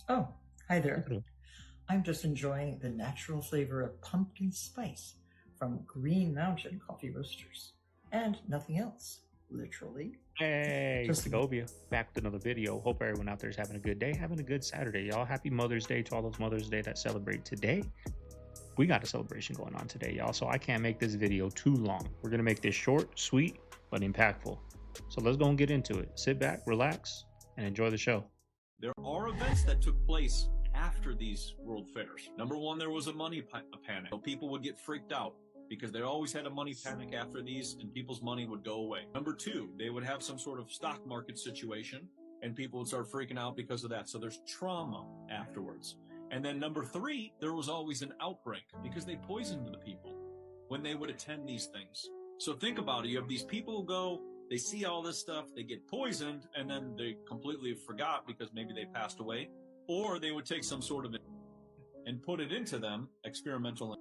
Oh, hi there. I'm just enjoying the natural flavor of pumpkin spice from Green Mountain Coffee Roasters. And nothing else, literally. Hey, Just Segovia, back with another video. Hope everyone out there is having a good day, having a good Saturday, y'all. Happy Mother's Day to all those Mother's Day that celebrate today. We got a celebration going on today, y'all, so I can't make this video too long. We're gonna make this short, sweet, but impactful. So let's go and get into it. Sit back, relax, and enjoy the show. There are events that took place after these world fairs. Number one, there was a money panic. So people would get freaked out because they always had a money panic after these and people's money would go away. Number two, they would have some sort of stock market situation and people would start freaking out because of that. So there's trauma afterwards. And then number three, there was always an outbreak because they poisoned the people when they would attend these things. So think about it. You have these people who go, they see all this stuff, they get poisoned, and then they completely forgot because maybe they passed away. Or they would take some sort of and put it into them, experimental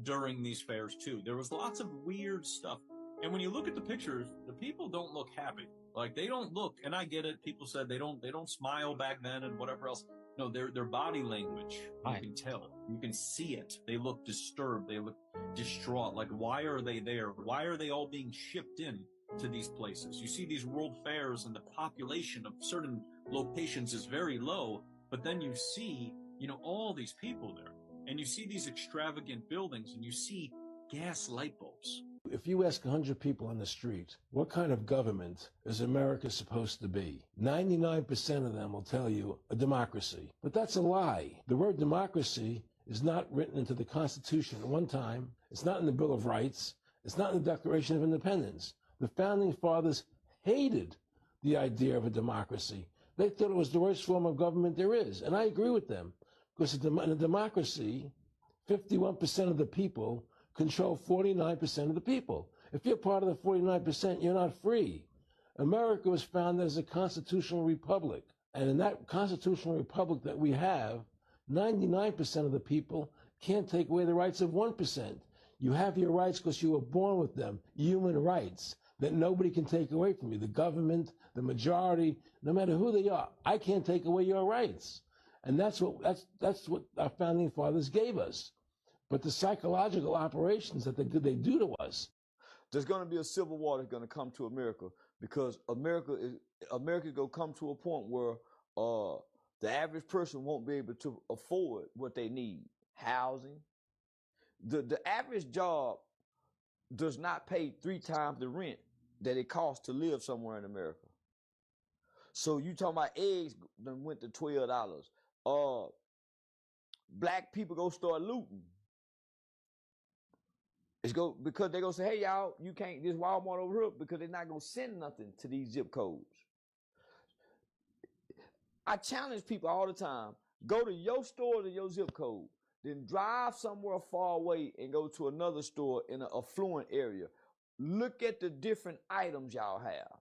during these fairs too. There was lots of weird stuff. And when you look at the pictures, the people don't look happy. Like they don't look, and I get it, people said they don't smile back then and whatever else. No, their body language, you can tell. You can see it. They look disturbed. They look distraught. Like, why are they there? Why are they all being shipped in to these places? You see these world fairs and the population of certain locations is very low, but then you see, all these people there. And you see these extravagant buildings and you see gas light bulbs. If you ask 100 people on the street, what kind of government is America supposed to be? 99% of them will tell you a democracy. But that's a lie. The word democracy is not written into the Constitution at one time. It's not in the Bill of Rights. It's not in the Declaration of Independence. The Founding Fathers hated the idea of a democracy. They thought it was the worst form of government there is. And I agree with them. Because in a democracy, 51% of the people control 49% of the people. If you're part of the 49%, you're not free. America was founded as a constitutional republic. And in that constitutional republic that we have, 99% of the people can't take away the rights of 1%. You have your rights because you were born with them, human rights that nobody can take away from you. The government, the majority, no matter who they are, I can't take away your rights. And that's what our founding fathers gave us. But the psychological operations that they do to us. There's going to be a civil war that's going to come to America because America going to come to a point where the average person won't be able to afford what they need. Housing. The average job does not pay 3 times the rent that it costs to live somewhere in America. So you talking about eggs that went to $12. Black people go start looting. Because they're going to say, hey, y'all, you can't, this Walmart over here, because they're not going to send nothing to these zip codes. I challenge people all the time, go to your store to your zip code, then drive somewhere far away and go to another store in an affluent area. Look at the different items y'all have.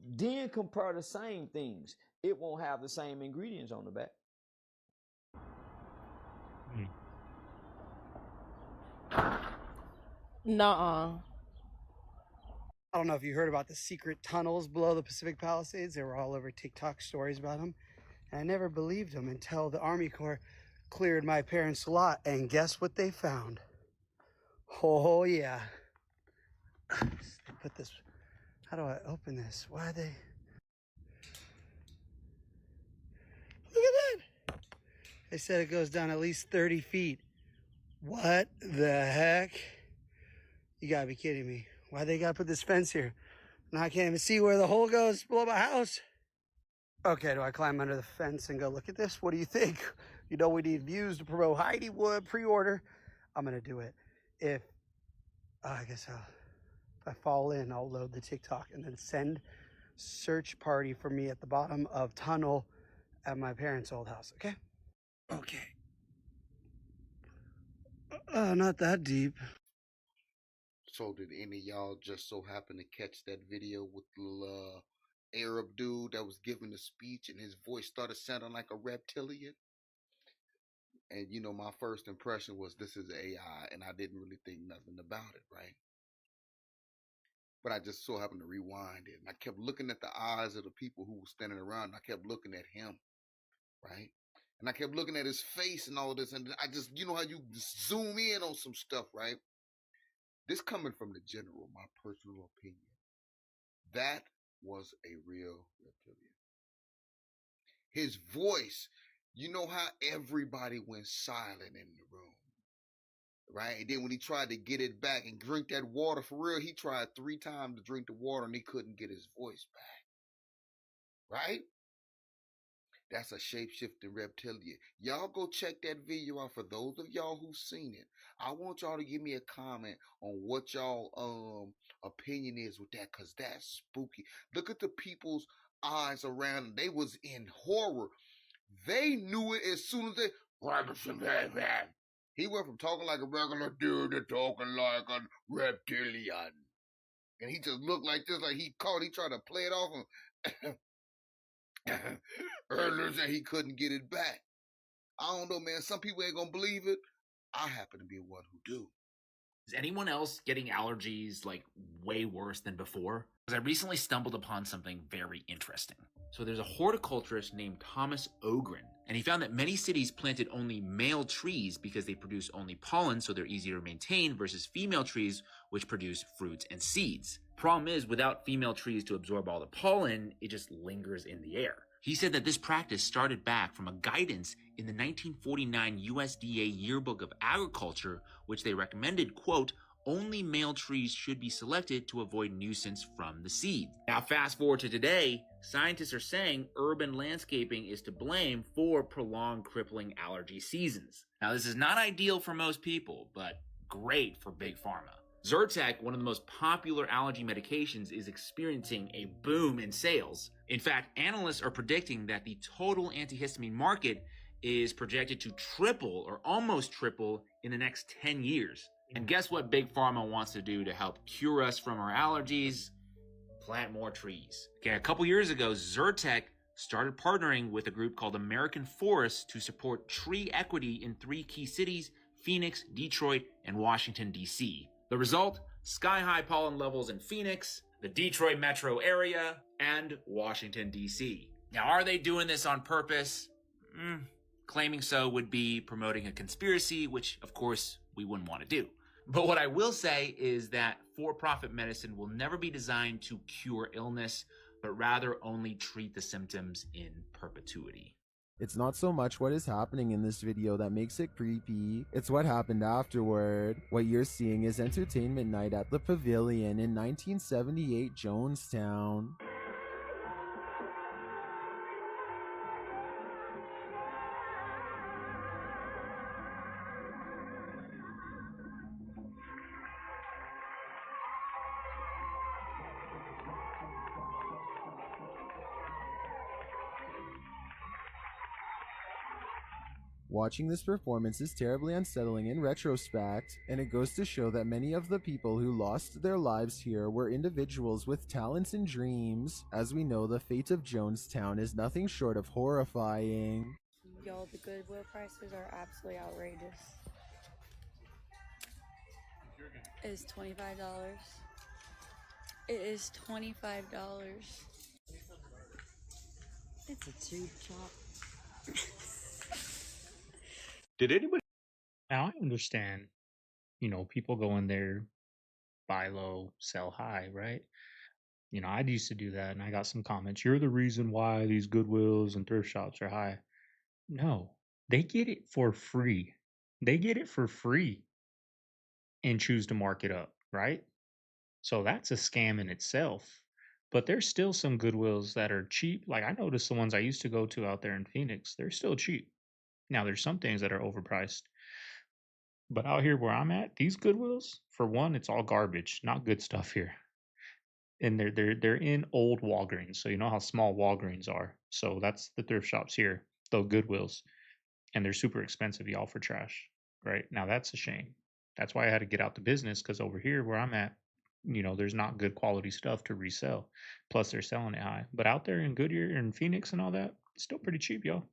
Then compare the same things. It won't have the same ingredients on the back. Nuh-uh. I don't know if you heard about the secret tunnels below the Pacific Palisades. They were all over TikTok stories about them. And I never believed them until the Army Corps cleared my parents' lot. And guess what they found? Oh, yeah. Put this. How do I open this? Why are they? Look at that. They said it goes down at least 30 feet. What the heck? You gotta be kidding me. Why they gotta put this fence here? Now I can't even see where the hole goes below my house. Okay, do I climb under the fence and go look at this? What do you think? You know we need views to promote Heidi Wood pre-order. I'm gonna do it. If if I fall in, I'll load the TikTok and then send search party for me at the bottom of tunnel at my parents' old house, okay? Okay. Not that deep. So did any of y'all just so happen to catch that video with the Arab dude that was giving the speech and his voice started sounding like a reptilian? And my first impression was this is AI, and I didn't really think nothing about it, right? But I just so happened to rewind it, and I kept looking at the eyes of the people who were standing around, and I kept looking at him. right? And I kept looking at his face and all of this, and I just, you know how you zoom in on some stuff, right? This coming from the general, my personal opinion. That was a real reptilian. His voice, you know how everybody went silent in the room, right? And then when he tried to get it back and drink that water, for real, he tried 3 times to drink the water and he couldn't get his voice back, right? That's a shape-shifting reptilian. Y'all go check that video out. For those of y'all who've seen it, I want y'all to give me a comment on what y'all opinion is with that, because that's spooky. Look at the people's eyes around them. They was in horror. They knew it as soon as they... He went from talking like a regular dude to talking like a reptilian. And he just looked like this, like he tried to play it off him. Earlier said he couldn't get it back. I don't know, man. Some people ain't gonna believe it. I happen to be one who do. Is anyone else getting allergies like way worse than before? Because I recently stumbled upon something very interesting. So there's a horticulturist named Thomas Ogren, and he found that many cities planted only male trees because they produce only pollen, so they're easier to maintain, versus female trees, which produce fruits and seeds. Problem is, without female trees to absorb all the pollen, it just lingers in the air. He said that this practice started back from a guidance in the 1949 USDA Yearbook of Agriculture, which they recommended, quote, only male trees should be selected to avoid nuisance from the seed. Now fast forward to today, scientists are saying urban landscaping is to blame for prolonged crippling allergy seasons. Now this is not ideal for most people, but great for big pharma. Zyrtec, one of the most popular allergy medications, is experiencing a boom in sales. In fact, analysts are predicting that the total antihistamine market is projected to triple or almost triple in the next 10 years. And guess what Big Pharma wants to do to help cure us from our allergies? Plant more trees. Okay, a couple years ago, Zyrtec started partnering with a group called American Forests to support tree equity in 3 key cities: Phoenix, Detroit, and Washington, D.C. The result? Sky-high pollen levels in Phoenix, the Detroit metro area, and Washington, D.C. Now, are they doing this on purpose? Claiming so would be promoting a conspiracy, which, of course, we wouldn't want to do. But what I will say is that for-profit medicine will never be designed to cure illness, but rather only treat the symptoms in perpetuity. It's not so much what is happening in this video that makes it creepy, it's what happened afterward. What you're seeing is entertainment night at the Pavilion in 1978 Jonestown. Watching this performance is terribly unsettling in retrospect, and it goes to show that many of the people who lost their lives here were individuals with talents and dreams. As we know, the fate of Jonestown is nothing short of horrifying. Y'all, the Goodwill prices are absolutely outrageous. It is $25. It is $25. It's a tube top. Did anybody? Now I understand, people go in there, buy low, sell high, right? I used to do that, and I got some comments. You're the reason why these Goodwills and thrift shops are high. No, they get it for free. They get it for free and choose to mark it up, right? So that's a scam in itself. But there's still some Goodwills that are cheap. Like I noticed the ones I used to go to out there in Phoenix, they're still cheap. Now there's some things that are overpriced. But out here where I'm at, these Goodwills, for one, it's all garbage, not good stuff here. And they're in old Walgreens. So you know how small Walgreens are. So that's the thrift shops here, though Goodwills. And they're super expensive, y'all, for trash. Right? Now that's a shame. That's why I had to get out the business, because over here where I'm at, there's not good quality stuff to resell. Plus they're selling it high. But out there in Goodyear and Phoenix and all that, it's still pretty cheap, y'all.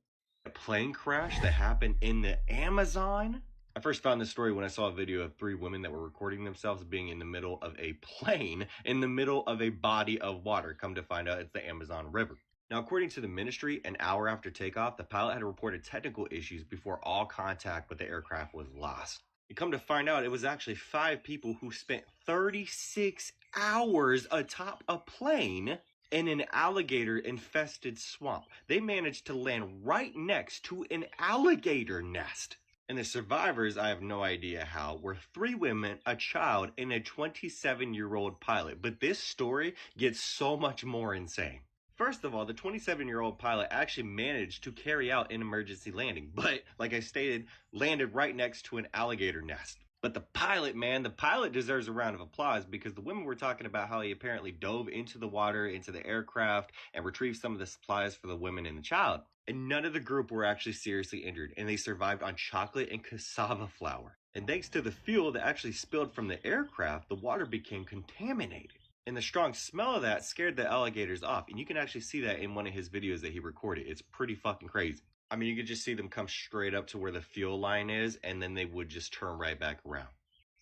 A plane crash that happened in the Amazon. I first found this story when I saw a video of 3 women that were recording themselves being in the middle of a plane, in the middle of a body of water. Come to find out, it's the Amazon River. Now, according to the ministry, an hour after takeoff, the pilot had reported technical issues before all contact with the aircraft was lost. You come to find out it was actually 5 people who spent 36 hours atop a plane in an alligator-infested swamp. They managed to land right next to an alligator nest. And the survivors, I have no idea how, were 3 women, a child, and a 27-year-old pilot. But this story gets so much more insane. First of all, the 27-year-old pilot actually managed to carry out an emergency landing, but, like I stated, landed right next to an alligator nest. But the pilot, man, the pilot deserves a round of applause because the women were talking about how he apparently dove into the water, into the aircraft, and retrieved some of the supplies for the women and the child. And none of the group were actually seriously injured, and they survived on chocolate and cassava flour. And thanks to the fuel that actually spilled from the aircraft, the water became contaminated. And the strong smell of that scared the alligators off. And you can actually see that in one of his videos that he recorded. It's pretty fucking crazy. I mean, you could just see them come straight up to where the fuel line is, and then they would just turn right back around.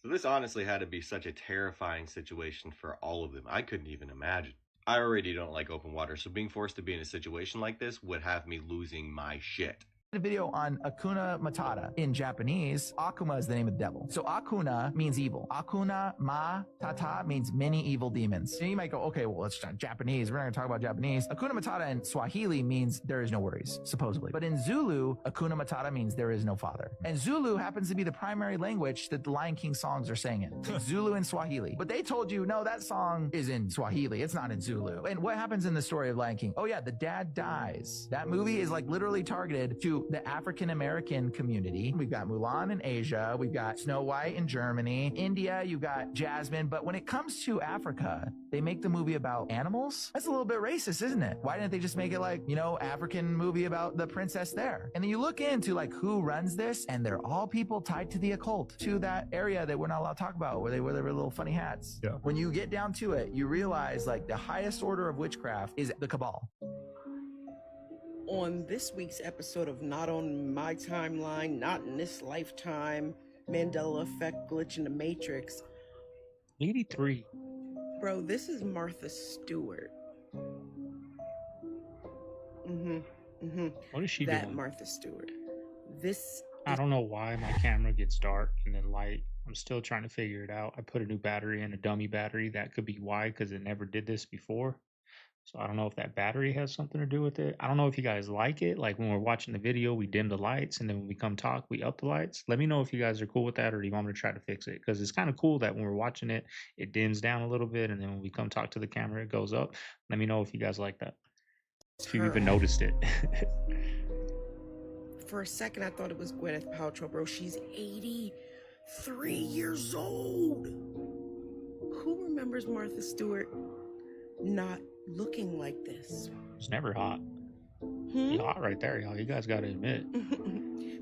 So this honestly had to be such a terrifying situation for all of them. I couldn't even imagine. I already don't like open water, so being forced to be in a situation like this would have me losing my shit. A video on Akuna Matata. In Japanese, Akuma is the name of the devil. So Akuna means evil. Akuna Matata means many evil demons. And you might go, okay, well, it's Japanese. We're not going to talk about Japanese. Akuna Matata in Swahili means there is no worries, supposedly. But in Zulu, Akuna Matata means there is no father. And Zulu happens to be the primary language that the Lion King songs are sang in. Zulu and Swahili. But they told you, no, that song is in Swahili. It's not in Zulu. And what happens in the story of Lion King? Oh yeah, the dad dies. That movie is like literally targeted to the African-American community. We've got Mulan in Asia. We've got Snow White in Germany. India, you've got Jasmine. But when it comes to Africa, they make the movie about animals. That's a little bit racist, isn't it? Why didn't they just make it like, you know, African movie about the princess there? And then you look into like who runs this, and they're all people tied to the occult, to that area that we're not allowed to talk about, where they wear their little funny hats. Yeah. When you get down to it, you realize like the highest order of witchcraft is the cabal. On this week's episode of Not On My Timeline, Not in This Lifetime, Mandela Effect, Glitch in the Matrix. 83. Bro, this is Martha Stewart. What is she doing? doing? Martha Stewart. This... I don't know why my camera gets dark and then light. I'm still trying to figure it out. I put a new battery in, a dummy battery. That could be why, because it never did this before. So I don't know if that battery has something to do with it. I don't know if you guys like it. Like when we're watching the video, we dim the lights, and then when we come talk, we up the lights. Let me know if you guys are cool with that, or do you want me to try to fix it? Because it's kind of cool that when we're watching it, it dims down a little bit, and then when we come talk to the camera, it goes up. Let me know if you guys like that. If you even noticed it. For a second, I thought it was Gwyneth Paltrow, bro. She's 83 years old. Who remembers Martha Stewart not looking like this? It's never hot. You're hot right there, y'all. You guys got to admit.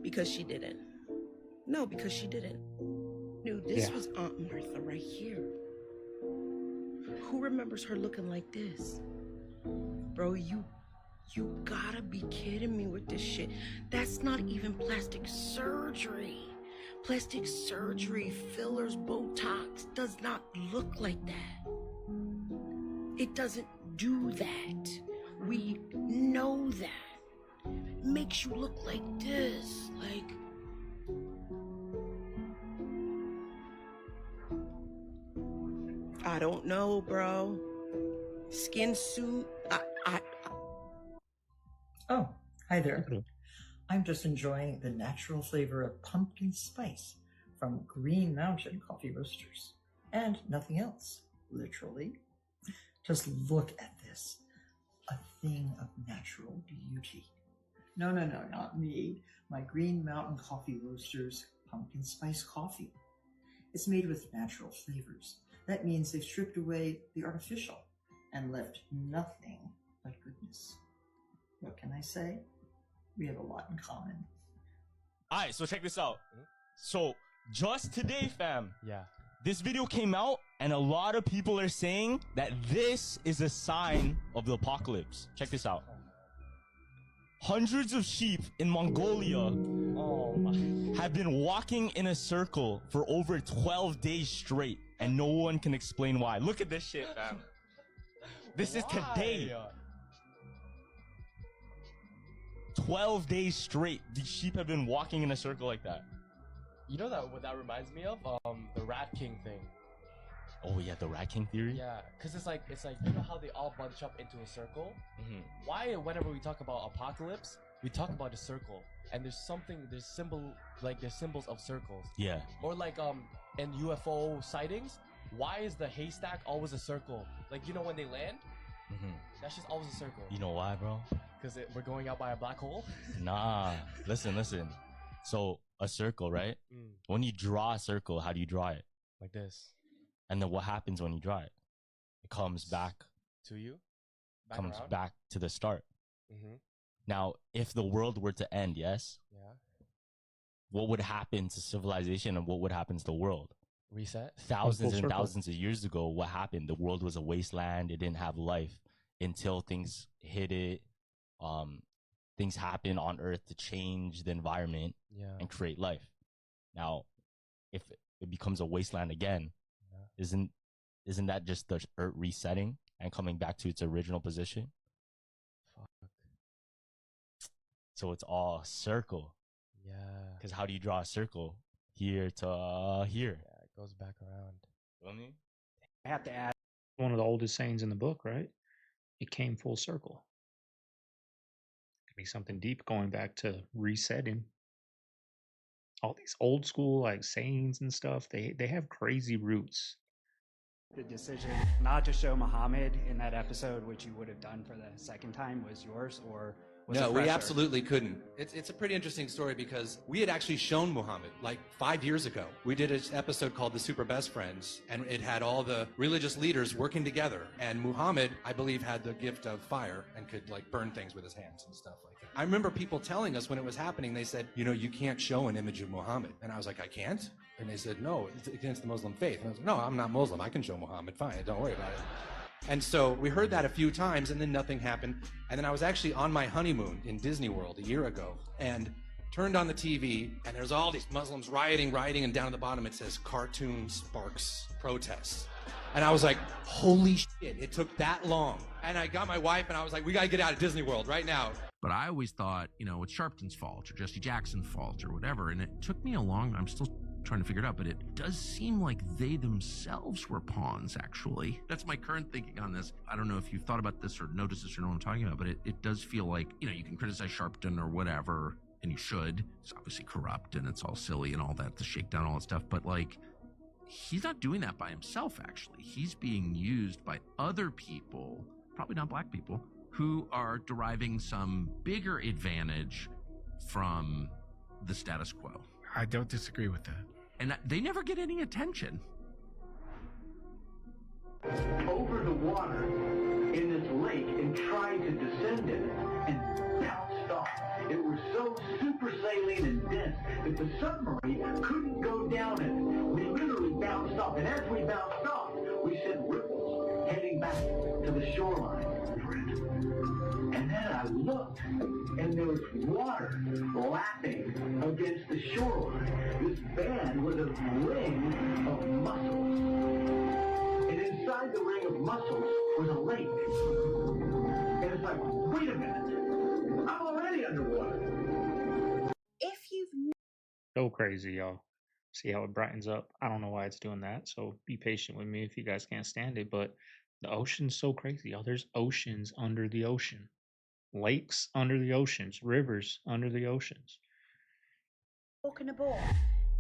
Because she didn't. No, because she didn't. No, this was Aunt Martha right here. Who remembers her looking like this? Bro, you gotta be kidding me with this shit. That's not even plastic surgery. Plastic surgery, fillers, Botox does not look like that. It doesn't do that. We know that. It makes you look like this. Like... I don't know, bro. Skin suit. Oh, hi there. I'm just enjoying the natural flavor of pumpkin spice from Green Mountain Coffee Roasters. And nothing else, literally. Just look at this. A thing of natural beauty. No, not me. My Green Mountain Coffee Roasters pumpkin spice coffee. It's made with natural flavors. That means they've stripped away the artificial and left nothing but goodness. What can I say? We have a lot in common. Alright, so check this out. So, just today, fam. Yeah. This video came out, and a lot of people are saying that this is a sign of the apocalypse. Check this out. Hundreds of sheep in Mongolia have been walking in a circle for over 12 days straight, and no one can explain why. Look at this shit, fam. This is today. 12 days straight, these sheep have been walking in a circle like that. You know what that reminds me of? The Rat King thing. Oh yeah, the Rat King theory? Yeah, because it's like you know how they all bunch up into a circle? Mm-hmm. Why whenever we talk about apocalypse, we talk about a circle. And there's symbols of circles. Yeah. Or like in UFO sightings, why is the haystack always a circle? Like, you know, when they land, that's just always a circle. You know why, bro? Because we're going out by a black hole? Nah, listen. So a circle, right? When you draw a circle, how do you draw it? Like this. And then what happens when you draw it? It comes back to you? Back to the start. Now, if the world were to end, yes? Yeah. What would happen to civilization and what would happen to the world? Reset? Thousands and thousands of years ago, what happened? The world was a wasteland. It didn't have life until things hit it. Things happen on Earth to change the environment and create life. Now, if it becomes a wasteland again, isn't that just the Earth resetting and coming back to its original position? Fuck. So it's all a circle. Yeah. Because how do you draw a circle? Here to here. Yeah, it goes back around. Feel me? I have to add one of the oldest sayings in the book, right? It came full circle. Could be something deep going back to resetting. All these old school like sayings and stuff, they have crazy roots. The decision not to show Muhammad in that episode, which you would have done for the second time, was yours, or was it No, we pressure? absolutely couldn't. It's a pretty interesting story because we had actually shown Muhammad like 5 years ago. We did an episode called The Super Best Friends, and it had all the religious leaders working together. And Muhammad, I believe, had the gift of fire and could like burn things with his hands and stuff like that. I remember people telling us when it was happening, they said, you know, you can't show an image of Muhammad. And I was like, I can't? And they said, no, it's against the Muslim faith. And I was like, no, I'm not Muslim. I can show Muhammad. Fine, don't worry about it. And so we heard that a few times, and then nothing happened. And then I was actually on my honeymoon in Disney World a year ago, and turned on the TV, and there's all these Muslims rioting, and down at the bottom it says, cartoon sparks protests. And I was like, holy shit, it took that long. And I got my wife, and I was like, we gotta get out of Disney World right now. But I always thought, you know, it's Sharpton's fault or Jesse Jackson's fault or whatever. And it took me a long, I'm still trying to figure it out, but it does seem like they themselves were pawns, actually. That's my current thinking on this. I don't know if you've thought about this or noticed this or know what I'm talking about, but it does feel like, you know, you can criticize Sharpton or whatever, and you should. It's obviously corrupt and it's all silly and all that, the shakedown, all that stuff, but like, he's not doing that by himself, actually. He's being used by other people, probably not black people, who are deriving some bigger advantage from the status quo. I don't disagree with that. And they never get any attention. Over the water in this lake and tried to descend in it and bounced off. It was so super saline and dense that the submarine couldn't go down in it. We literally bounced off, and as we bounced off, we sent ripples heading back to the shoreline for it. And then I looked, and there was water lapping against the shoreline. This band was a ring of mussels. And inside the ring of mussels was a lake. And it's like, wait a minute, I'm already underwater. If you've So crazy, y'all. See how it brightens up? I don't know why it's doing that, so be patient with me if you guys can't stand it, but the ocean's so crazy, y'all. There's oceans under the ocean. Lakes under the oceans. Rivers under the oceans. broken a bone,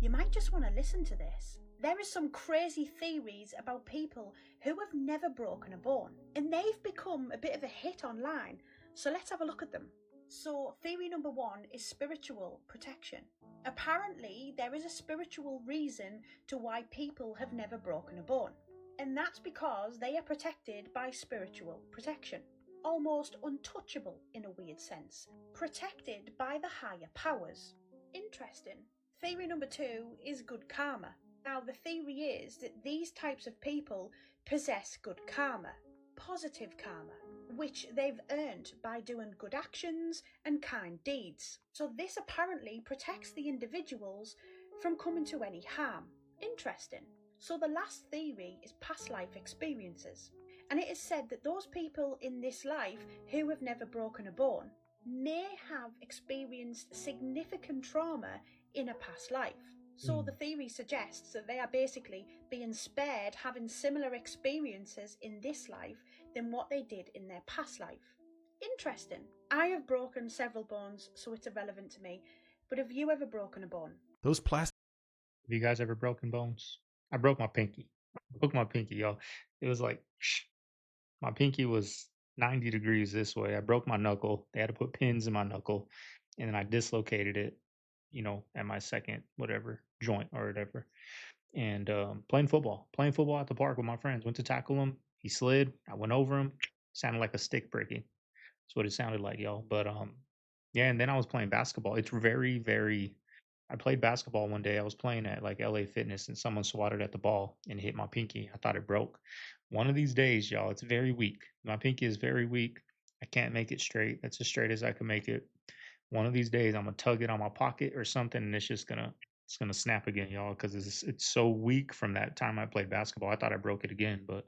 you might just want to listen to this. There are some crazy theories about people who have never broken a bone, and they've become a bit of a hit online, so let's have a look at them. So, theory number one is spiritual protection. Apparently, there is a spiritual reason to why people have never broken a bone, and that's because they are protected by spiritual protection. Almost untouchable in a weird sense. Protected by the higher powers. Interesting. Theory number two is good karma. Now, the theory is that these types of people possess good karma, positive karma, which they've earned by doing good actions and kind deeds. So this apparently protects the individuals from coming to any harm. Interesting. So the last theory is past life experiences. And it is said that those people in this life who have never broken a bone may have experienced significant trauma in a past life. So the theory suggests that they are basically being spared having similar experiences in this life than what they did in their past life. Interesting. I have broken several bones, so it's irrelevant to me. But have you ever broken a bone? Those plastic. Have you guys ever broken bones? I broke my pinky. I broke my pinky, y'all. It was like, my pinky was 90 degrees this way. I broke my knuckle. They had to put pins in my knuckle. And then I dislocated it, you know, at my second, whatever, joint or whatever. And playing football at the park with my friends. Went to tackle him. He slid. I went over him. Sounded like a stick breaking. That's what it sounded like, y'all. But yeah, and then I was playing basketball. It's very, very. I played basketball one day. I was playing at like LA Fitness, and someone swatted at the ball and hit my pinky. I thought it broke. One of these days, y'all, it's very weak. My pinky is very weak. I can't make it straight. That's as straight as I can make it. One of these days, I'm gonna tug it on my pocket or something, and it's gonna snap again, y'all, because it's so weak from that time I played basketball. I thought I broke it again, but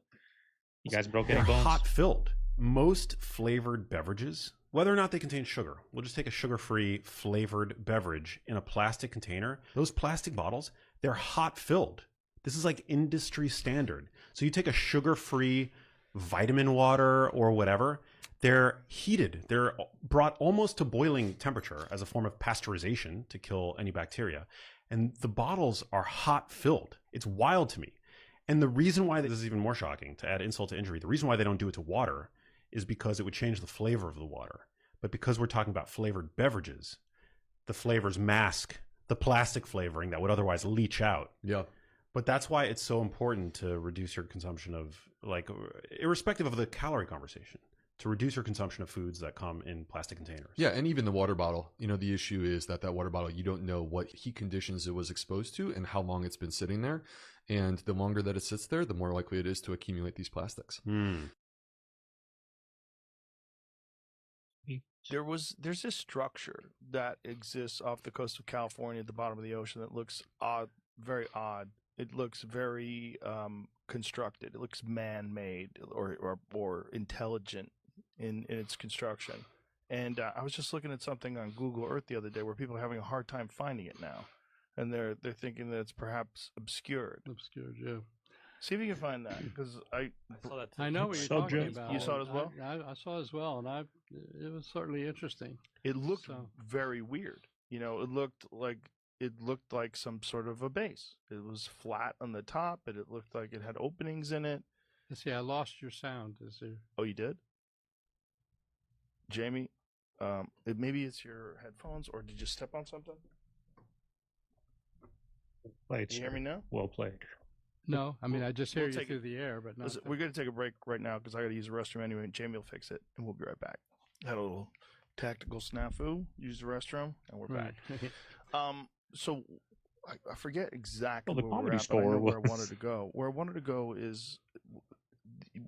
you guys broke any bones? Hot filled. Most flavored beverages, whether or not they contain sugar, we'll just take a sugar-free flavored beverage in a plastic container. Those plastic bottles, they're hot filled. This is like industry standard. So you take a sugar-free vitamin water or whatever, they're heated. They're brought almost to boiling temperature as a form of pasteurization to kill any bacteria. And the bottles are hot filled. It's wild to me. And the reason why this is even more shocking, to add insult to injury, the reason why they don't do it to water is because it would change the flavor of the water. But because we're talking about flavored beverages, the flavors mask the plastic flavoring that would otherwise leach out. Yeah. But that's why it's so important to reduce your consumption of, like, irrespective of the calorie conversation, to reduce your consumption of foods that come in plastic containers. Yeah, and even the water bottle. You know, the issue is that water bottle, you don't know what heat conditions it was exposed to and how long it's been sitting there. And the longer that it sits there, the more likely it is to accumulate these plastics. There's this structure that exists off the coast of California at the bottom of the ocean that looks odd, very odd. It looks very constructed. It looks man-made or intelligent in its construction. And I was just looking at something on Google Earth the other day where people are having a hard time finding it now, and they're thinking that it's perhaps obscured. Obscured, yeah. See if you can find that, because I saw that. I know what you're talking about. You saw it as well. I saw it as well, and it was certainly interesting. It looked very weird. You know, it looked like some sort of a base. It was flat on the top, and it looked like it had openings in it. Let's see, I lost your sound. Oh, you did? Jamie, maybe it's your headphones, or did you step on something? Played, Can you hear me now? Well played. No, I mean, I just hear you through the air, but not. We're going to take a break right now because I got to use the restroom anyway, and Jamie will fix it, and we'll be right back. Had a little tactical snafu, use the restroom, and we're back. So I forget exactly where we're at, but I know where I wanted to go. Where I wanted to go is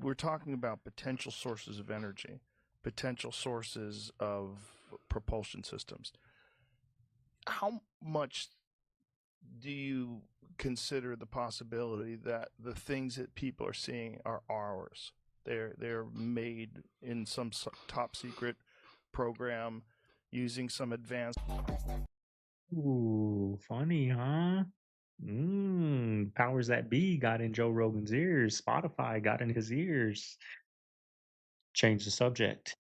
we're talking about potential sources of energy, potential sources of propulsion systems. How much do you consider the possibility that the things that people are seeing are ours? They're made in some top secret program using some advanced. Ooh, funny, huh? Powers that be got in Joe Rogan's ears. Spotify got in his ears. Change the subject.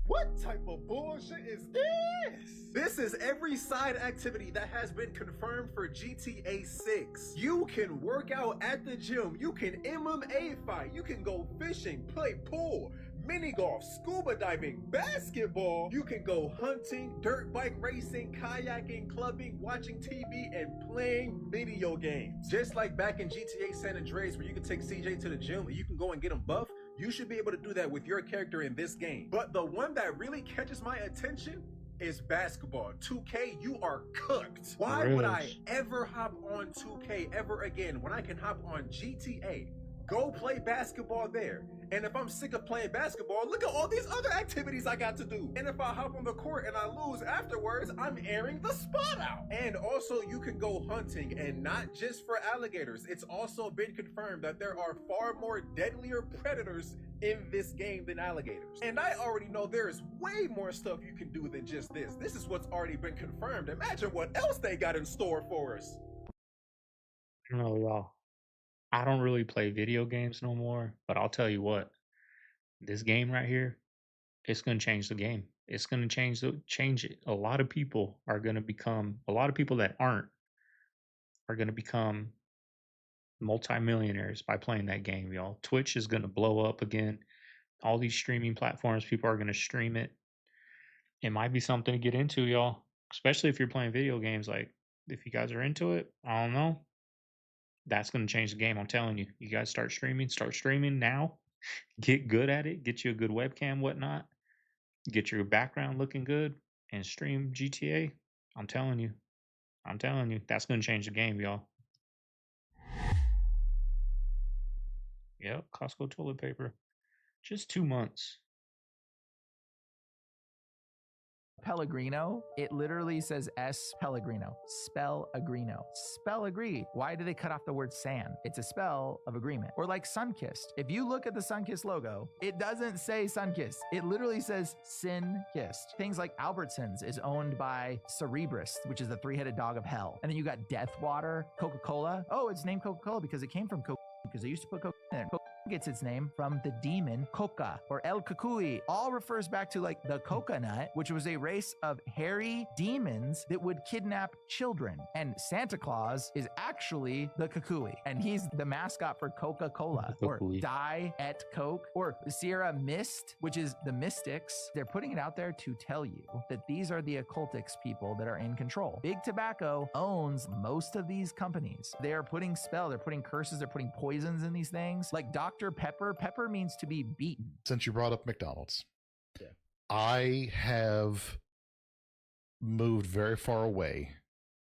What type of bullshit is this? This is every side activity that has been confirmed for GTA 6. You can work out at the gym, you can MMA fight, you can go fishing, play pool, mini golf, scuba diving, basketball. You can go hunting, dirt bike racing, kayaking, clubbing, watching TV, and playing video games. Just like back in GTA San Andreas where you can take CJ to the gym and you can go and get him buff, you should be able to do that with your character in this game. But the one that really catches my attention is basketball. 2K, you are cooked. Why would I ever hop on 2K ever again when I can hop on GTA, go play basketball there, And if I'm sick of playing basketball, look at all these other activities I got to do. And if I hop on the court and I lose afterwards, I'm airing the spot out. And also you can go hunting, and not just for alligators. It's also been confirmed that there are far more deadlier predators in this game than alligators. And I already know there's way more stuff you can do than just this. This is what's already been confirmed. Imagine what else they got in store for us. I don't know, y'all. I don't really play video games no more, but I'll tell you what, this game right here, it's gonna change the game. It's gonna change it. A lot of people that aren't are gonna become multimillionaires by playing that game, y'all. Twitch is gonna blow up again. All these streaming platforms, people are gonna stream it. It might be something to get into, y'all. Especially if you're playing video games. Like, if you guys are into it, I don't know. That's going to change the game. I'm telling you. You guys start streaming now. Get good at it. Get you a good webcam, whatnot. Get your background looking good and stream GTA. I'm telling you. That's going to change the game, y'all. Yep, Costco toilet paper. Just 2 months. Pellegrino, it literally says S Pellegrino. Spell agrino. Spell agree. Why do they cut off the word san? It's a spell of agreement. Or like Sunkissed. If you look at the Sunkissed logo, it doesn't say Sunkissed. It literally says Sin Kissed. Things like Albertsons is owned by Cerberus, which is the three-headed dog of hell. And then you got Deathwater, Coca-Cola. Oh, it's named Coca-Cola because it came from Coca, because they used to put Coca in it. Gets its name from the demon Coca, or El Kukui. All refers back to like the coconut, which was a race of hairy demons that would kidnap children. And Santa Claus is actually the Kukui, and he's the mascot for Coca-Cola, or Die et Coke, or Sierra Mist, which is the Mystics. They're putting it out there to tell you that these are the occultics people that are in control. Big Tobacco owns most of these companies. They are putting they're putting curses, they're putting poisons in these things. Like Dr. Pepper. Pepper means to be beaten. Since you brought up McDonald's, I have moved very far away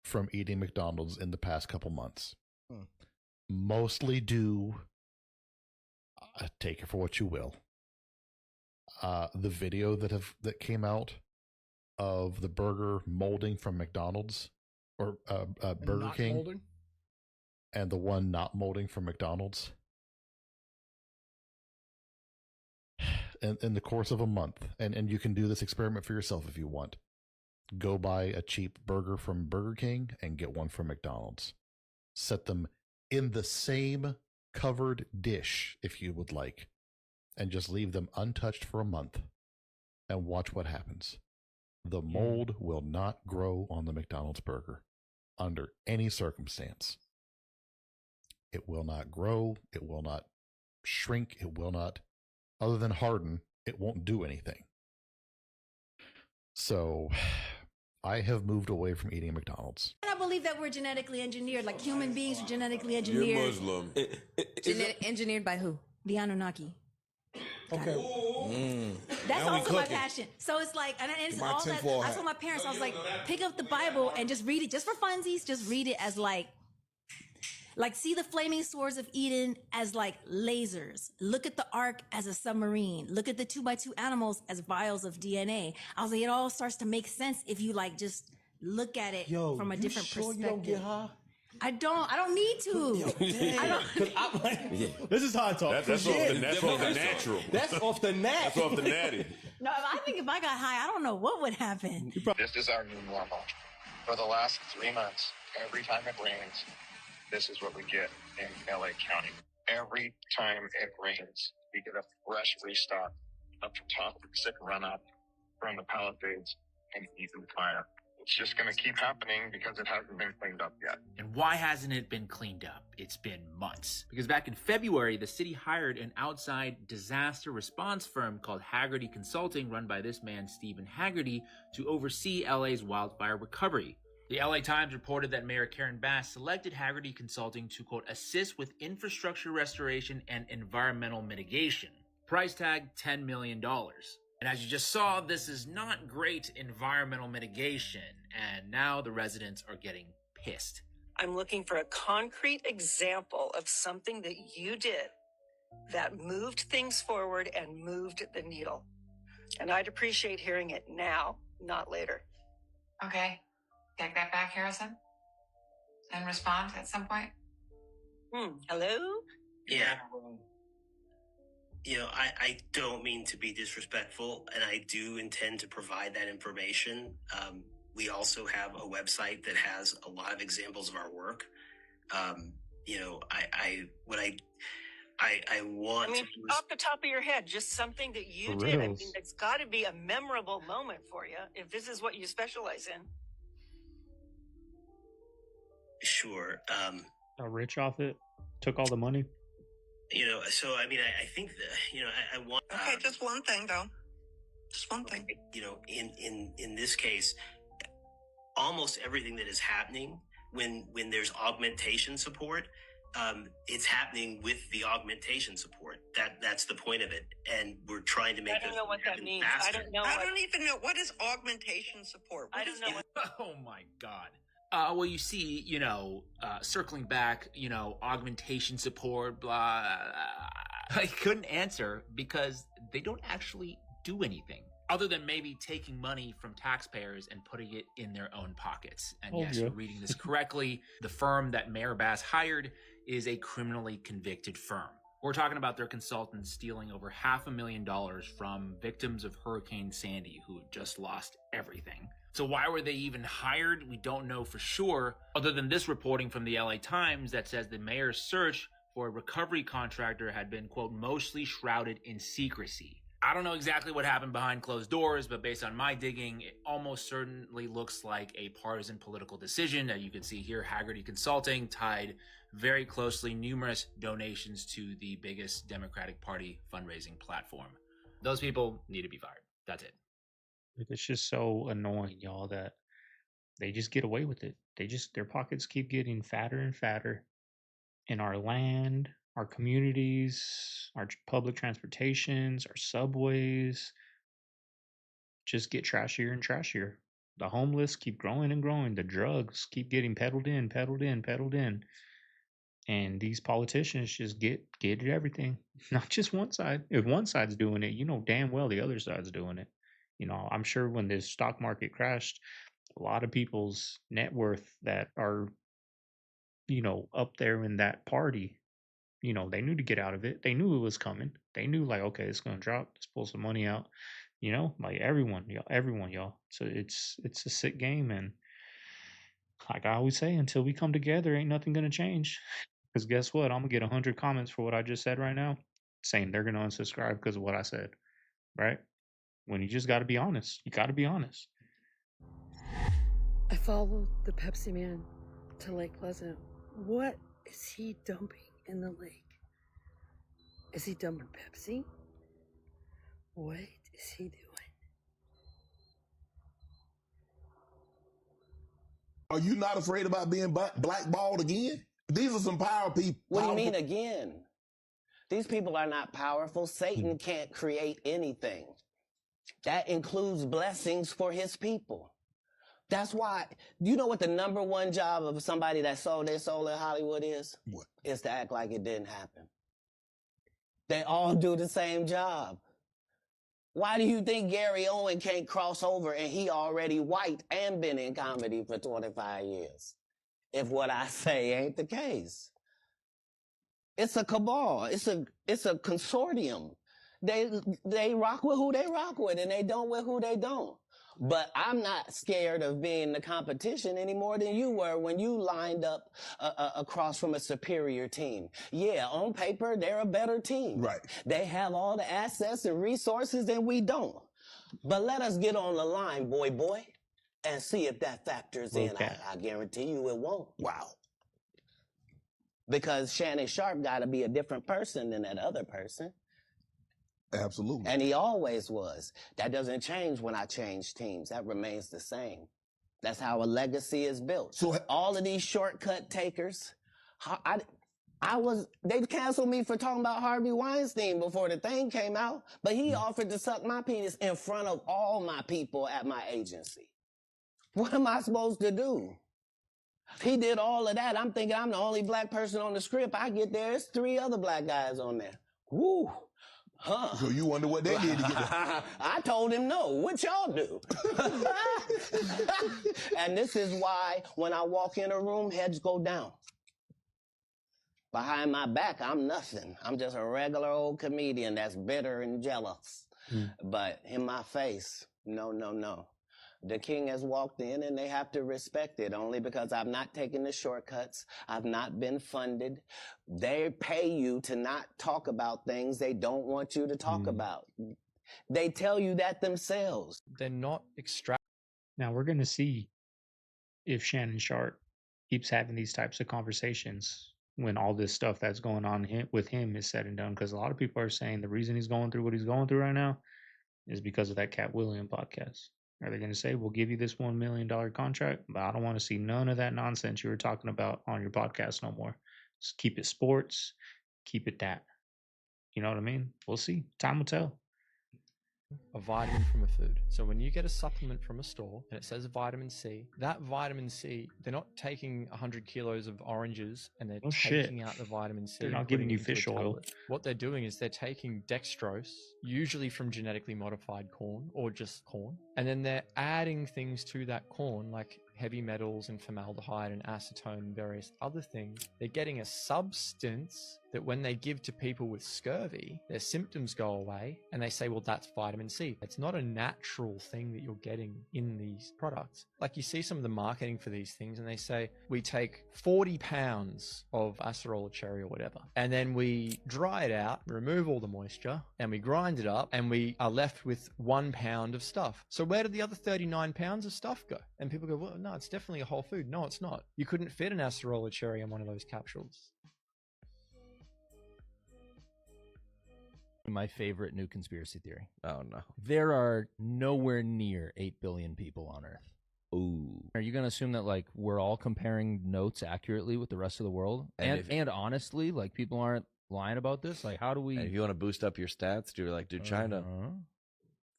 from eating McDonald's in the past couple months. Mostly due, take it for what you will, the video that came out of the burger molding from McDonald's, or Burger King, molding? And the one not molding from McDonald's. In the course of a month, and you can do this experiment for yourself if you want. Go buy a cheap burger from Burger King and get one from McDonald's. Set them in the same covered dish if you would like, and just leave them untouched for a month and watch what happens. The mold will not grow on the McDonald's burger under any circumstance. It will not grow. It will not shrink. It will not, other than harden, it won't do anything. So I have moved away from eating McDonald's. I believe that we're genetically engineered, like human beings are genetically engineered. You're Muslim. Engineered by who? The Anunnaki. Okay. That's also my passion. So it's like, and it's all that. I told my parents, I was like, pick up the Bible and just read it, just for funsies. Just read it as like see the flaming swords of Eden as like lasers. Look at the ark as a submarine. Look at the 2x2 animals as vials of DNA. I was like, it all starts to make sense if you like just look at it from a different perspective. You don't get high? I don't need to. I don't. This is how I talk. That's off the natural. That's off the nat. That's off the natty. No, I think if I got high, I don't know what would happen. This is our new normal. For the last 3 months, every time it rains, this is what we get in LA County. Every time it rains, we get a fresh restock of toxic runoff from the Palisades and even fire. It's just going to keep happening because it hasn't been cleaned up yet. And why hasn't it been cleaned up? It's been months. Because back in February, the city hired an outside disaster response firm called Haggerty Consulting, run by this man, Stephen Haggerty, to oversee LA's wildfire recovery. The LA Times reported that Mayor Karen Bass selected Haggerty Consulting to, quote, assist with infrastructure restoration and environmental mitigation. Price tag, $10 million. And as you just saw, this is not great environmental mitigation, and now the residents are getting pissed. I'm looking for a concrete example of something that you did that moved things forward and moved the needle. And I'd appreciate hearing it now, not later. Okay. Take that back, Harrison. And respond at some point. Hello? Yeah. You know, I don't mean to be disrespectful, and I do intend to provide that information. We also have a website that has a lot of examples of our work. You know, I want. I mean, off the top of your head, just something that you For did. I reals. mean, it's got to be a memorable moment for you if this is what you specialize in. Sure. Got rich off it. Took all the money. You know, so I mean, I think that, you know, I want. Okay, just one thing though. Just one thing. You know, in this case, almost everything that is happening when there's augmentation support, it's happening with the augmentation support. That's the point of it, and we're trying to make. I don't know what that means. Faster. I don't know. I don't even know what is augmentation support. I don't know what. Oh my God. Well, you see, you know, circling back, you know, augmentation support, blah. I couldn't answer because they don't actually do anything other than maybe taking money from taxpayers and putting it in their own pockets. And Oh, yes, yeah. you're reading this correctly. The firm that Mayor Bass hired is a criminally convicted firm. We're talking about their consultants stealing over $500,000 from victims of Hurricane Sandy who had just lost everything. So why were they even hired? We don't know for sure, other than this reporting from the LA Times that says the mayor's search for a recovery contractor had been, quote, mostly shrouded in secrecy. I don't know exactly what happened behind closed doors, but based on my digging, it almost certainly looks like a partisan political decision. As you can see here, Haggerty Consulting tied very closely numerous donations to the biggest Democratic Party fundraising platform. Those people need to be fired. That's it. It's just so annoying, y'all, that they just get away with it. Their pockets keep getting fatter and fatter. And our land, our communities, our public transportations, our subways just get trashier and trashier. The homeless keep growing and growing. The drugs keep getting peddled in. And these politicians just get at everything. Not just one side. If one side's doing it, you know damn well the other side's doing it. You know, I'm sure when this stock market crashed, a lot of people's net worth that are, you know, up there in that party, you know, they knew to get out of it. They knew it was coming. They knew, like, okay, it's going to drop. Let's pull some money out. You know, like everyone, y'all. So it's a sick game. And like I always say, until we come together, ain't nothing going to change. Because guess what? I'm going to get 100 comments for what I just said right now saying they're going to unsubscribe because of what I said. Right? When you just got to be honest. You got to be honest. I followed the Pepsi man to Lake Pleasant. What is he dumping in the lake? Is he dumping Pepsi? What is he doing? Are you not afraid about being blackballed again? These are some power people. What do you mean again? These people are not powerful. Satan can't create anything. That includes blessings for his people. That's why, you know what the number one job of somebody that sold their soul in Hollywood is? What? Is to act like it didn't happen. They all do the same job. Why do you think Gary Owen can't cross over and he already white and been in comedy for 25 years? If what I say ain't the case. It's a cabal. It's a consortium. They rock with who they rock with and they don't with who they don't. But I'm not scared of being the competition any more than you were when you lined up across from a superior team. Yeah, on paper, they're a better team. Right. They have all the assets and resources and we don't. But let us get on the line, boy, and see if that factors in. I guarantee you it won't. Wow. Because Shannon Sharp got to be a different person than that other person. Absolutely. And he always was. That doesn't change when I change teams. That remains the same. That's how a legacy is built. So all of these shortcut takers, they canceled me for talking about Harvey Weinstein before the thing came out, but he offered to suck my penis in front of all my people at my agency. What am I supposed to do? He did all of that. I'm thinking I'm the only black person on the script. I get there, it's 3 other black guys on there. Woo. Huh. So you wonder what they did to get there. I told him no. What y'all do? And this is why when I walk in a room, heads go down. Behind my back, I'm nothing. I'm just a regular old comedian that's bitter and jealous. But in my face, no. The king has walked in and they have to respect it only because I've not taken the shortcuts. I've not been funded. They pay you to not talk about things they don't want you to talk about. They tell you that themselves. They're not extract. Now we're going to see if Shannon Sharp keeps having these types of conversations when all this stuff that's going on with him is said and done. Because a lot of people are saying the reason he's going through what he's going through right now is because of that Cat Williams podcast. Are they going to say, we'll give you this $1 million contract, but I don't want to see none of that nonsense you were talking about on your podcast no more. Just keep it sports, keep it that. You know what I mean? We'll see. Time will tell. A vitamin from a food. So when you get a supplement from a store and it says vitamin C, that vitamin C, they're not taking 100 kilos of oranges and they're taking out the vitamin C. They're not giving you fish oil. What they're doing is they're taking dextrose, usually from genetically modified corn or just corn, and then they're adding things to that corn like heavy metals and formaldehyde and acetone and various other things. They're getting a substance that when they give to people with scurvy, their symptoms go away and they say, well, that's vitamin C. It's not a natural thing that you're getting in these products. Like you see some of the marketing for these things and they say, we take 40 pounds of acerola cherry or whatever, and then we dry it out, remove all the moisture, and we grind it up, and we are left with 1 pound of stuff. So where did the other 39 pounds of stuff go? And people go, well, no, it's definitely a whole food. No, it's not. You couldn't fit an acerola cherry in one of those capsules. My favorite new conspiracy theory. Oh, no. There are nowhere near 8 billion people on Earth. Ooh. Are you going to assume that, like, we're all comparing notes accurately with the rest of the world? And honestly, like, people aren't lying about this? Like, how do we... And if you want to boost up your stats, you're like, dude, China,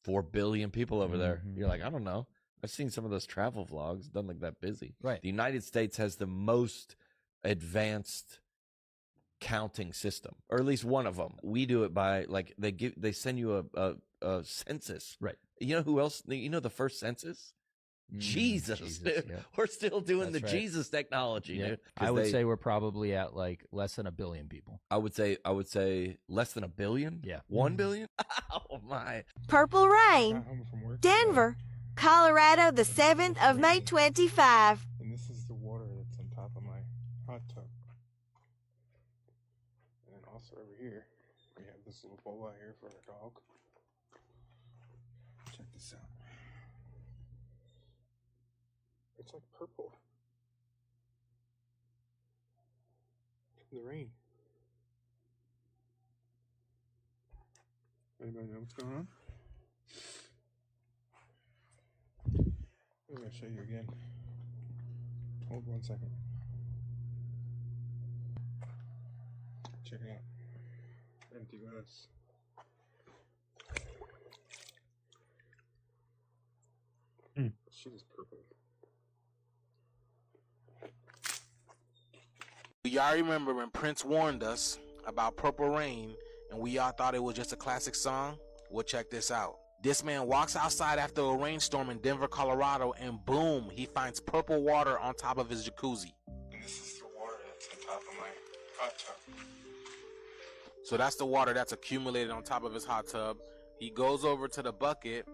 4 billion people over there. You're like, I don't know. I've seen some of those travel vlogs. Doesn't look that busy. Right. The United States has the most advanced counting system, or at least one of them. We do it by, like, they send you a census. Right. You know who else? You know the first census? Jesus, dude. Yeah. We're still doing That's the right. Jesus technology, dude. I would say we're probably at like less than 1 billion people. I would say less than 1 billion. Yeah. 1 billion. Oh my. Purple Rain, Denver, Colorado, the 7th of May 25. And this is the water that's on top of my hot tub. And also over here, we have this little bowl out here for our dog. Check this out. It's like purple. From the rain. Anybody know what's going on? I'm going to show you again. Hold 1 second. Check it out. Empty glass. Shit is purple. Y'all remember when Prince warned us about Purple Rain and we all thought it was just a classic song? Well, check this out. This man walks outside after a rainstorm in Denver, Colorado, and boom, he finds purple water on top of his jacuzzi. And this is the water that's on top of my hot tub. So that's the water that's accumulated on top of his hot tub. He goes over to the bucket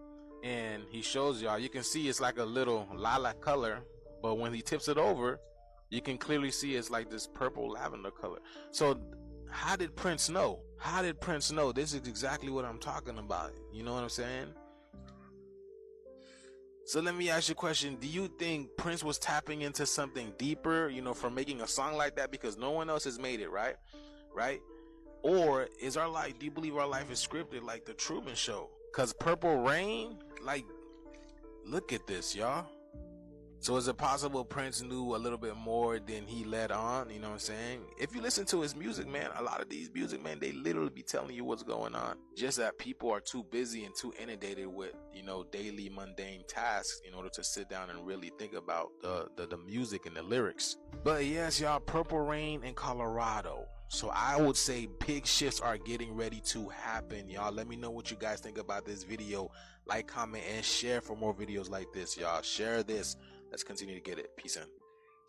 and he shows y'all. You can see it's like a little lilac color, but when he tips it over, you can clearly see it's like this purple lavender color. So how did Prince know? How did Prince know? This is exactly what I'm talking about. You know what I'm saying? So let me ask you a question. Do you think Prince was tapping into something deeper, you know, for making a song like that? Because no one else has made it, right? Right? Or is our life, do you believe our life is scripted like the Truman Show? Because Purple Rain, like, look at this, y'all. So is it possible Prince knew a little bit more than he let on? You know what I'm saying? If you listen to his music, man, a lot of these music, man, they literally be telling you what's going on. Just that people are too busy and too inundated with, you know, daily mundane tasks in order to sit down and really think about the music and the lyrics. But yes, y'all, purple rain in Colorado. So I would say big shifts are getting ready to happen, y'all. Let me know what you guys think about this video. Like, comment, and share for more videos like this, y'all. Share this. Let's continue to get it. Peace in.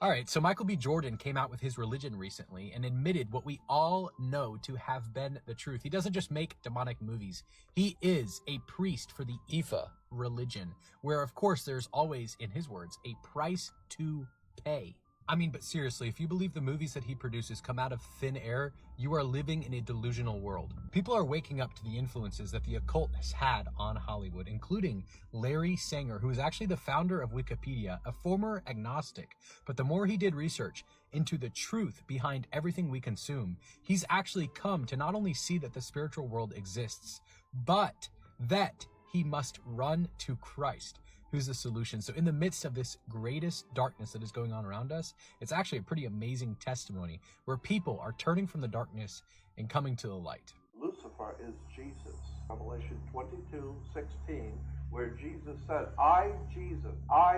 All right, so Michael B. Jordan came out with his religion recently and admitted what we all know to have been the truth. He doesn't just make demonic movies. He is a priest for the Ifa religion, where, of course, there's always, in his words, a price to pay. I mean, but seriously, if you believe the movies that he produces come out of thin air, you are living in a delusional world. People are waking up to the influences that the occult has had on Hollywood, including Larry Sanger, who is actually the founder of Wikipedia, a former agnostic. But the more he did research into the truth behind everything we consume, he's actually come to not only see that the spiritual world exists, but that he must run to Christ, who's the solution. So in the midst of this greatest darkness that is going on around us, it's actually a pretty amazing testimony where people are turning from the darkness and coming to the light. Lucifer is Jesus. Revelation 22:16, where Jesus said, I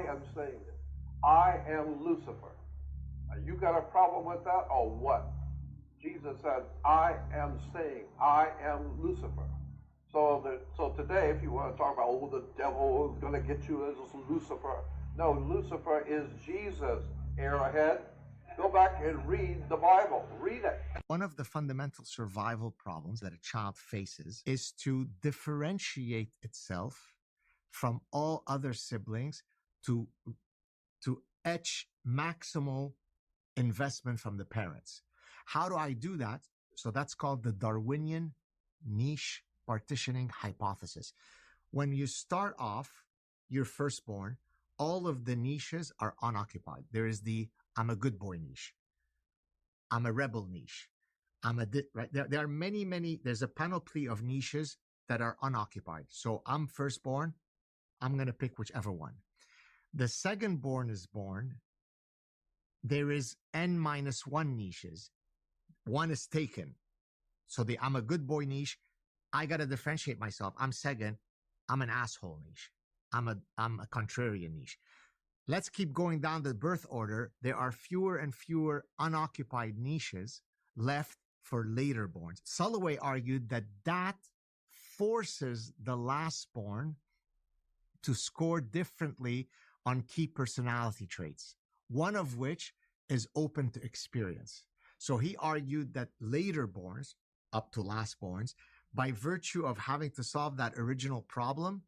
am saying it. I am Lucifer. Now, you got a problem with that or what? Jesus said, I am saying, I am Lucifer. So today, if you want to talk about, oh, the devil is going to get you as Lucifer. No, Lucifer is Jesus. Arrowhead. Go back and read the Bible. Read it. One of the fundamental survival problems that a child faces is to differentiate itself from all other siblings to etch maximal investment from the parents. How do I do that? So that's called the Darwinian niche partitioning hypothesis. When you start off your firstborn, all of the niches are unoccupied. There is the I'm a good boy niche. I'm a rebel niche. Right? There are many, there's a panoply of niches that are unoccupied. So I'm firstborn. I'm going to pick whichever one. The secondborn is born. There is n-1 niches. One is taken. So the I'm a good boy niche, I got to differentiate myself. I'm second. I'm an asshole niche. I'm a contrarian niche. Let's keep going down the birth order. There are fewer and fewer unoccupied niches left for later borns. Sulloway argued that forces the lastborn to score differently on key personality traits, one of which is open to experience. So he argued that later borns, up to lastborns, by virtue of having to solve that original problem,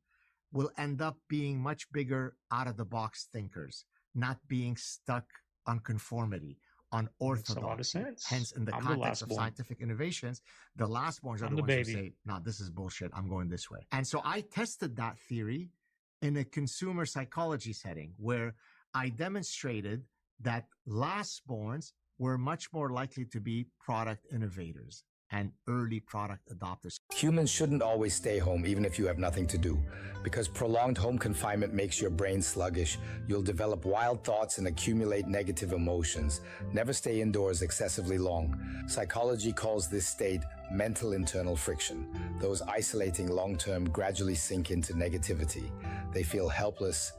will end up being much bigger out-of-the-box thinkers, not being stuck on conformity, on orthodoxy. Hence, in the context of scientific innovations, the lastborns are the ones who say, no, this is bullshit, I'm going this way. And so I tested that theory in a consumer psychology setting where I demonstrated that lastborns were much more likely to be product innovators and early product adopters. Humans shouldn't always stay home even if you have nothing to do, because prolonged home confinement makes your brain sluggish. You'll develop wild thoughts and accumulate negative emotions. Never stay indoors excessively long. Psychology calls this state mental internal friction. Those isolating long-term gradually sink into negativity. They feel helpless,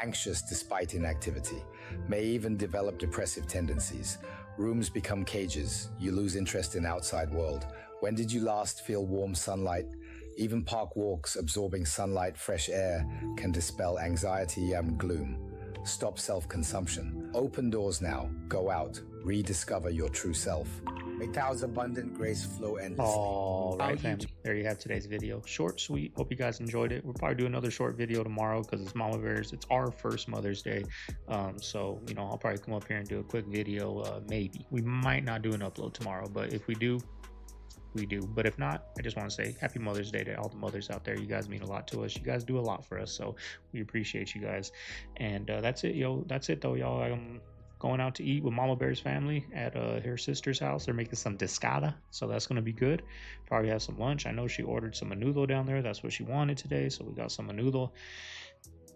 anxious despite inactivity, may even develop depressive tendencies. Rooms become cages. You lose interest in outside world. When did you last feel warm sunlight? Even park walks absorbing sunlight, fresh air can dispel anxiety and gloom. Stop self-consumption. Open doors now. Go out. Rediscover your true self. May Tao's abundant grace flow endlessly. All right, family. There you have today's video. Short, sweet. Hope you guys enjoyed it. We'll probably do another short video tomorrow because it's Mama Bear's. It's our first Mother's Day. So, I'll probably come up here and do a quick video. Maybe. We might not do an upload tomorrow, but if we do, we do. But if not, I just want to say happy Mother's Day to all the mothers out there. You guys mean a lot to us. You guys do a lot for us. So we appreciate you guys. And that's it, yo. That's it, though, y'all. I'm going out to eat with Mama Bear's family at her sister's house. They're making some discada, so that's going to be good. Probably have some lunch. I know she ordered some menudo down there. That's what she wanted today, so we got some menudo.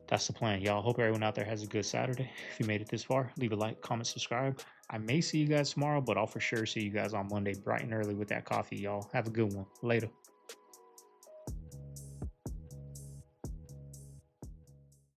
That's the plan, y'all. Hope everyone out there has a good Saturday. If you made it this far, leave a like, comment, subscribe. I may see you guys tomorrow, but I'll for sure see you guys on Monday bright and early with that coffee, y'all. Have a good one. Later.